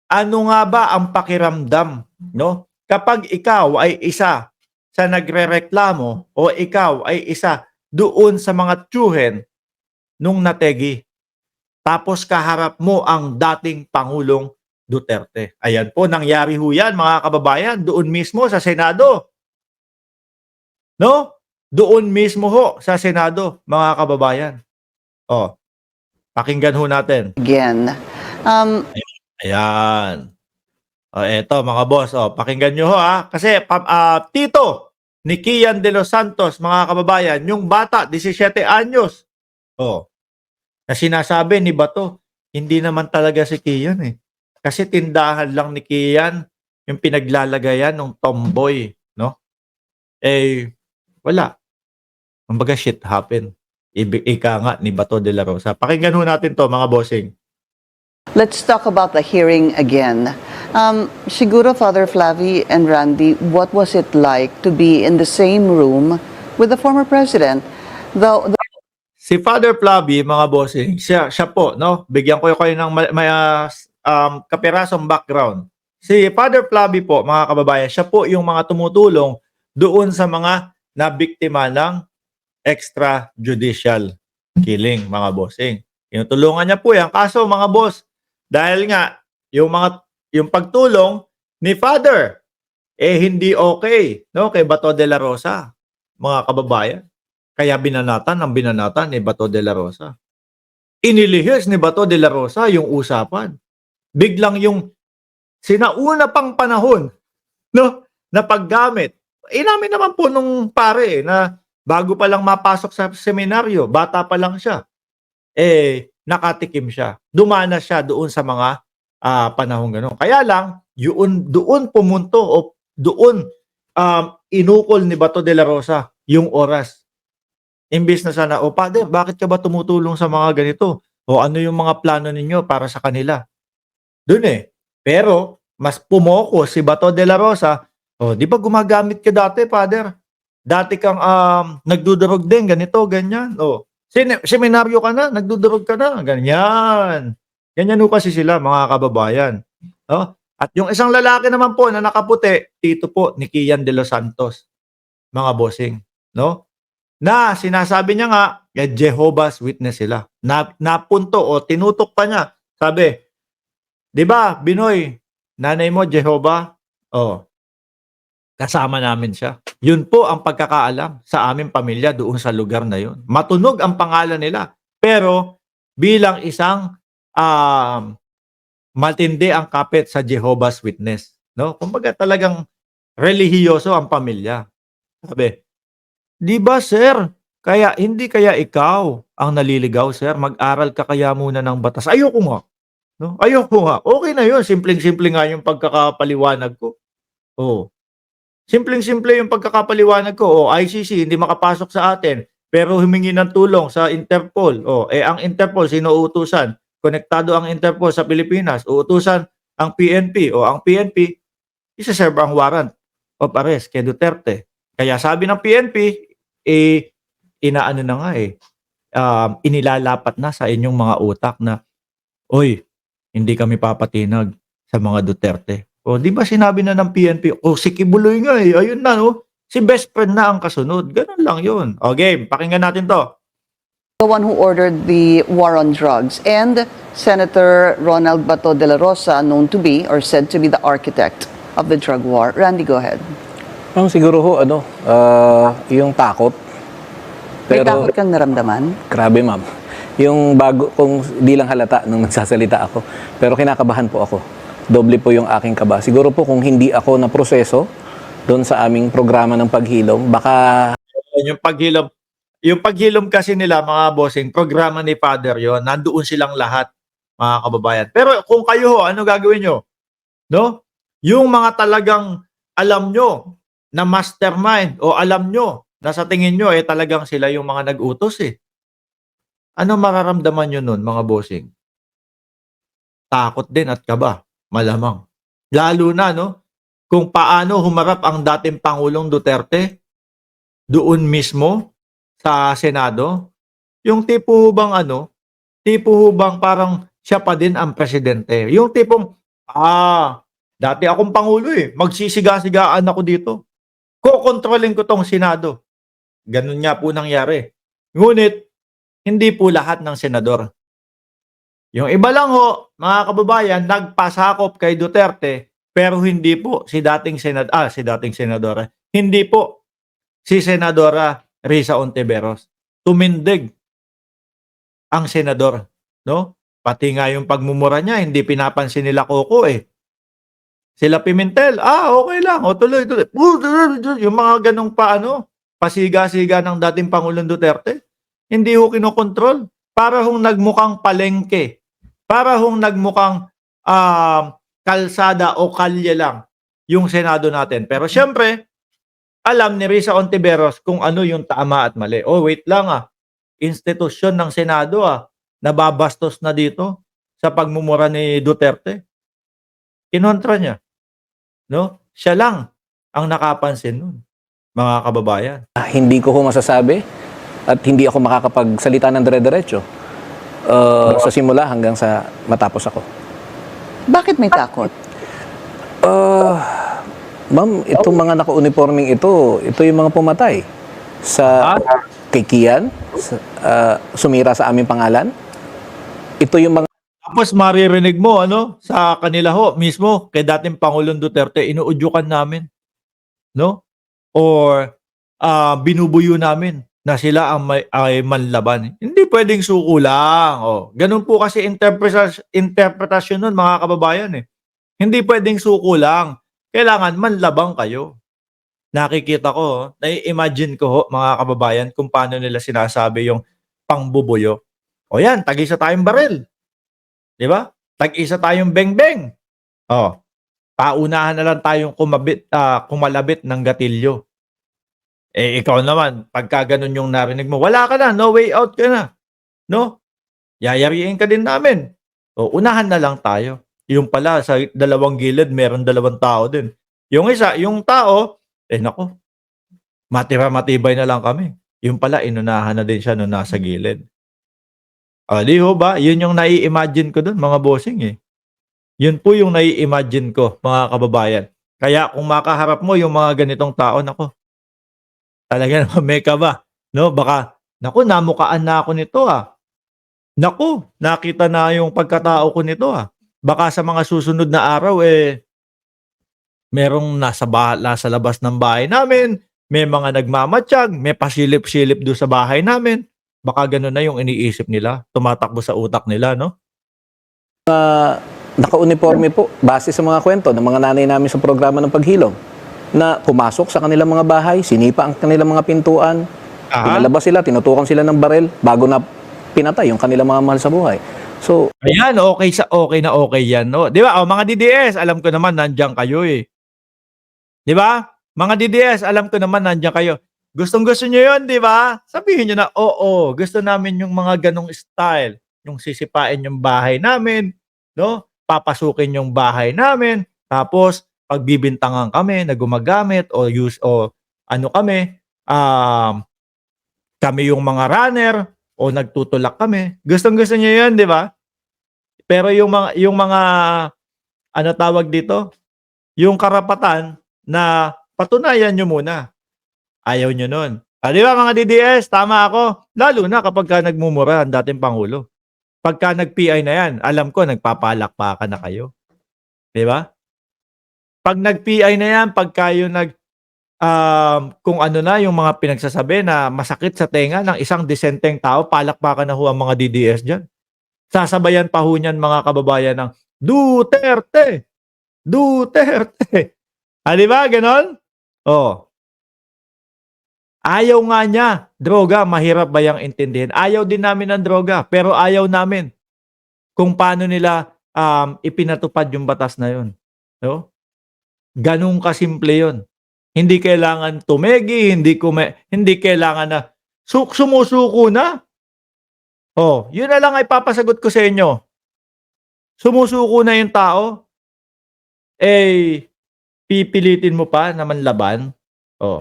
Ano nga ba ang pakiramdam, no? Kapag ikaw ay isa sa nagrereklamo o ikaw ay isa doon sa mga tiyuhin nung nategi. Tapos kaharap mo ang dating Pangulong Duterte. Ayan po, nangyari ho yan mga kababayan, doon mismo sa Senado. No? Doon mismo ho sa Senado, mga kababayan. Oh, pakinggan ho natin. Again. Ayan. O eto mga boss, pakinggan nyo ho kasi tito ni Kian de los Santos, mga kababayan, yung bata, 17 anyos. Na sinasabi ni Bato, hindi naman talaga si Kian eh. Kasi tindahan lang ni Kian yung pinaglalagayan ng tomboy, no? Wala. Kumbaga shit happen. Ika nga ni Bato de la Rosa. Pakinggan ho natin to mga bossing. Let's talk about the hearing again. Siguro, Father Flavi and Randy, what was it like to be in the same room with the former president? Si Father Flavi, mga bossing, siya po, no? Bigyan ko kayo ng kapirasong background. Si Father Flavi po, mga kababayan, siya po yung mga tumutulong doon sa mga nabiktima ng extrajudicial killing, mga bossing. Tinutulungan niya po yan. Kaso, mga boss, dahil nga, yung pagtulong ni Father, hindi okay, no? Kay Bato de la Rosa, mga kababayan. Kaya binanatan ni Bato de la Rosa. Inilihis ni Bato de la Rosa yung usapan. Biglang yung sinauna pang panahon, no, na paggamit. Inamin naman po nung pare na bago pa lang mapasok sa seminaryo, bata pa lang siya, nakatikim siya. Dumana siya doon sa mga panahon gano'n. Kaya lang, doon pumunto o doon inukol ni Bato de la Rosa yung oras. Imbis na sana, Father, bakit ka ba tumutulong sa mga ganito? O ano yung mga plano ninyo para sa kanila? Doon Pero, mas pumoko si Bato de la Rosa, di ba gumagamit ka dati, Father? Dati kang nagdudurog din, ganito, ganyan. Seminaryo ka na, nagdudurog ka na, ganyan. Ganyan ho kasi sila, mga kababayan. At yung isang lalaki naman po na nakaputi, tito po ni Kian de los Santos, mga bossing. No? Na sinasabi niya nga, Jehovah's Witness sila. Napunto o tinutok pa niya. Sabi, di ba, Binoy, nanay mo, Jehovah? Kasama namin siya. Yun po ang pagkakaalam sa aming pamilya doon sa lugar na yun. Matunog ang pangalan nila. Pero bilang isang matindi ang kapit sa Jehovah's Witness. No? Kumbaga talagang relihiyoso ang pamilya. Sabi, di ba sir, hindi kaya ikaw ang naliligaw sir? Mag-aral ka kaya muna ng batas. Ayoko nga. No? Ayoko nga. Okay na yun. Simpleng-simple nga yung pagkakapaliwanag ko. Simpleng-simple yung pagkakapaliwanag ko. ICC, hindi makapasok sa atin. Pero humingi ng tulong sa Interpol. Ang Interpol, sino uutusan? Konektado ang Interpol sa Pilipinas. Uutusan ang PNP. Ang PNP, isa-serve ang warrant of arrest kay Duterte. Kaya sabi ng PNP, inaano na nga inilalapat na sa inyong mga utak na, oy, hindi kami papatinag sa mga Duterte. Di ba sinabi na ng PNP, si Kibuloy nga ayun na, no? Si best friend na ang kasunod. Ganun lang yun. Game, pakinggan natin to. The one who ordered the war on drugs, and Senator Ronald Bato de la Rosa, known to be or said to be the architect of the drug war. Randy, go ahead. Siguro ho, yung takot. May takot kang naramdaman? Grabe, ma'am. Yung bago, kung di lang halata nung nagsasalita ako, pero kinakabahan po ako. Doble po yung aking kaba. Siguro po kung hindi ako na proseso doon sa aming programa ng paghilom, baka... Yung paghilom kasi nila, mga bossing, programa ni Father yon, nandoon silang lahat, mga kababayan. Pero kung kayo, ano gagawin nyo? No? Yung mga talagang alam nyo na mastermind o alam nyo na sa tingin nyo talagang sila yung mga nag-utos Ano mararamdaman nyo nun, mga bossing? Takot din at kaba, malamang. Lalo na, no? Kung paano humarap ang dating Pangulong Duterte doon mismo sa Senado. Yung tipo bang parang siya pa din ang presidente. Yung tipong Dati akong pangulo eh. Magsisiga-sigaan ako dito. Kokontrolin ko tong Senado. Ganun nga po nangyari. Ngunit, hindi po lahat ng senador. Yung iba lang ho, mga kababayan, nagpasakop kay Duterte, pero hindi po si dating senadora. Hindi po si Senadora Risa Ontiveros. Tumindig ang senador, no? Pati nga yung pagmumura niya, hindi pinapansin nila Coco eh. Sila Pimentel, okay lang, o tuloy. Yung mga ganong pasiga-siga ng dating Pangulong Duterte, hindi ho kinokontrol. Para hong nagmukhang palengke. Para hong nagmukhang kalsada o kalye lang yung Senado natin. Pero syempre, alam ni Risa Ontiveros kung ano yung tama at mali. Wait lang institusyon ng Senado nababastos na dito sa pagmumura ni Duterte. Kinontra niya. No? Siya lang ang nakapansin nun, mga kababayan. Hindi ko masasabi at hindi ako makakapagsalita ng dire-diretso sa simula hanggang sa matapos ako. Bakit may takot? Ma'am, itong mga naka-uniforming ito yung mga pumatay sa kay Kian, sumira sa aming pangalan. Ito yung mga Tapos maririnig mo sa kanila ho mismo kay dating Pangulong Duterte, inuudyukan namin, no? Or binubuyo namin na sila ay manlaban. Hindi pwedeng suko lang. Ganun po kasi interpretasyon nun, mga kababayan eh. Hindi pwedeng suko lang. Kailangan manlabang kayo. Nakikita ko, nai-imagine ko ho, mga kababayan, kung paano nila sinasabi yung pangbubuyo. Yan, tag-isa tayong baril. Di ba? Tag-isa tayong beng-beng. Paunahan na lang tayong kumalabit ng gatilyo. Ikaw naman, pagka ganun yung narinig mo, wala ka na, no way out ka na. No? Yayariin ka din namin. Unahan na lang tayo. Yung pala, sa dalawang gilid, meron dalawang tao din. Yung isa, yung tao, nako, matibay na lang kami. Yung pala, inunahan na din siya nung nasa gilid. Di ho ba? Yun yung nai-imagine ko dun, mga bossing eh. Yun po yung nai-imagine ko, mga kababayan. Kaya kung makaharap mo yung mga ganitong tao, nako, talaga naman may kaba. No? Baka, nako, namukaan na ako nito Nako, nakita na yung pagkatao ko nito Baka sa mga susunod na araw merong nasa labas ng bahay namin, may mga nagmamatsyag, may pasilip-silip doon sa bahay namin. Baka ganun na yung iniisip nila, tumatakbo sa utak nila, no? naka-uniforme po base sa mga kwento ng mga nanay namin sa programa ng paghilom na pumasok sa kanilang mga bahay, sinipa ang kanilang mga pintuan, pinalabas sila, tinutukan sila ng barel bago na pinatay yung kanilang mga mahal sa buhay. So, ayan, okay yan, no? Di ba? Mga DDS, alam ko naman nandiyan kayo eh. Di ba? Mga DDS, alam ko naman nandiyan kayo. Gustong-gusto nyo yun, di ba? Sabihin nyo na, oo, gusto namin yung mga ganong style. Yung sisipain yung bahay namin, no? Papasukin yung bahay namin, tapos pagbibintangan kami na gumagamit o kami yung mga runner o nagtutulak kami. Gustong-gusto niyo 'yan, 'di ba? Pero yung mga ano tawag dito? Yung karapatan na patunayan niyo muna. Ayaw niyo nun. Di ba mga DDS, tama ako. Lalo na kapag nagmumura ang dating Pangulo. Pagka nag-PI na yan, alam ko nagpapalakpakan na kayo. Di ba? Pag nag-PI na yan, pagka yung kung ano na yung mga pinagsasabi na masakit sa tenga ng isang disenteng tao, palakpakan na ho ang mga DDS dyan. Sasabayan pa ho niyan mga kababayan ng Duterte! Duterte! Di ba? Ganon? Ayaw nga niya. Droga, mahirap ba yung intindihin? Ayaw din namin ng droga, pero ayaw namin kung paano nila ipinatupad yung batas na yun. No? Ganun kasimple yun. Hindi kailangan tumegi, hindi kailangan na sumusuko na. Yun na lang ay papasagot ko sa inyo. Sumusuko na yung tao, pipilitin mo pa na manlaban.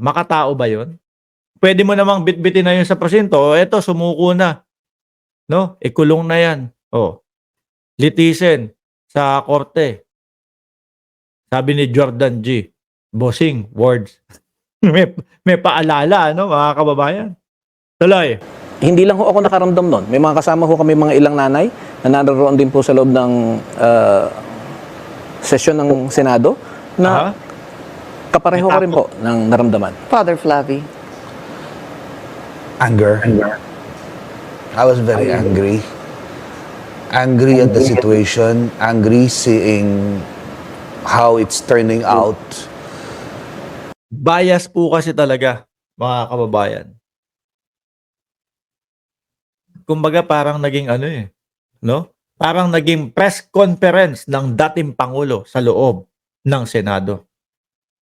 Makatao ba yun? Pwede mo namang bitbitin na yun sa presinto. Eto, sumuko na. No? Ikulong na yan. Litisin sa korte. Sabi ni Jordan G. Bossing, words. may paalala, ano, mga kababayan? Tuloy. Hindi lang ho ako nakaramdam nun. May mga kasama ho kami mga ilang nanay na naroon din po sa loob ng sesyon ng Senado na kapareho ko rin po ng naramdaman. Father Flavi. Anger. I was very angry. Angry at the situation, angry seeing how it's turning out. Bias po kasi talaga, mga kababayan. Kumbaga parang naging ano no? Parang naging press conference ng dating Pangulo sa loob ng Senado.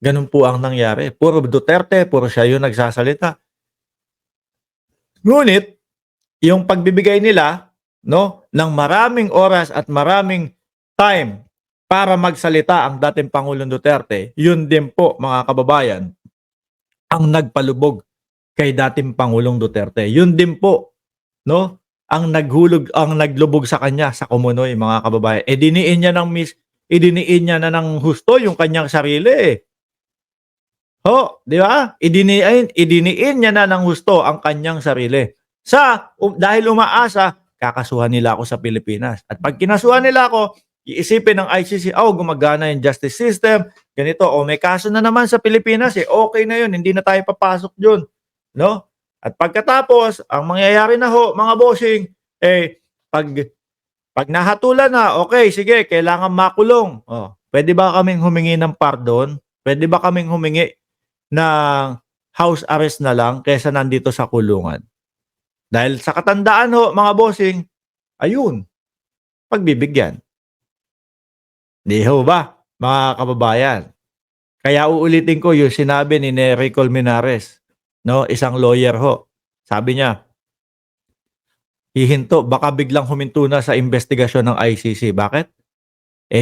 Ganun po ang nangyari. Puro Duterte, puro siya yung nagsasalita. Ngunit, yung pagbibigay nila, no, ng maraming oras at maraming time para magsalita ang dating Pangulong Duterte, yun din po, mga kababayan, ang nagpalubog kay dating Pangulong Duterte. Yun din po, no, ang naglubog sa kanya sa Kumunoy, mga kababayan. Idiniin niya na ng husto yung kanyang sarili. Di ba? Idiniin niya na ng husto ang kanyang sarili. Dahil umaasa, kakasuhan nila ako sa Pilipinas. At pag kinasuhan nila ako, iisipin ng ICC, gumagana yung justice system, ganito, may kaso na naman sa Pilipinas, okay na yun, hindi na tayo papasok dun. No? At pagkatapos, ang mangyayari na mga bossing, pag nahatulan na, okay, sige, kailangan makulong. Pwede ba kaming humingi ng pardon? Pwede ba kaming humingi ng house arrest na lang kaysa nandito sa kulungan? Dahil sa katandaan mga bossing, ayun, pagbibigyan. Di ho ba, mga kababayan? Kaya uulitin ko yung sinabi ni Nery Colmenares, no, isang lawyer Sabi niya, hihinto, baka biglang huminto na sa investigasyon ng ICC. Bakit?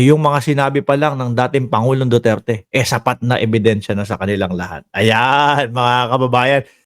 Yung mga sinabi pa lang ng dating Pangulong Duterte, sapat na ebidensya na sa kanilang lahat. Ayan, mga kababayan.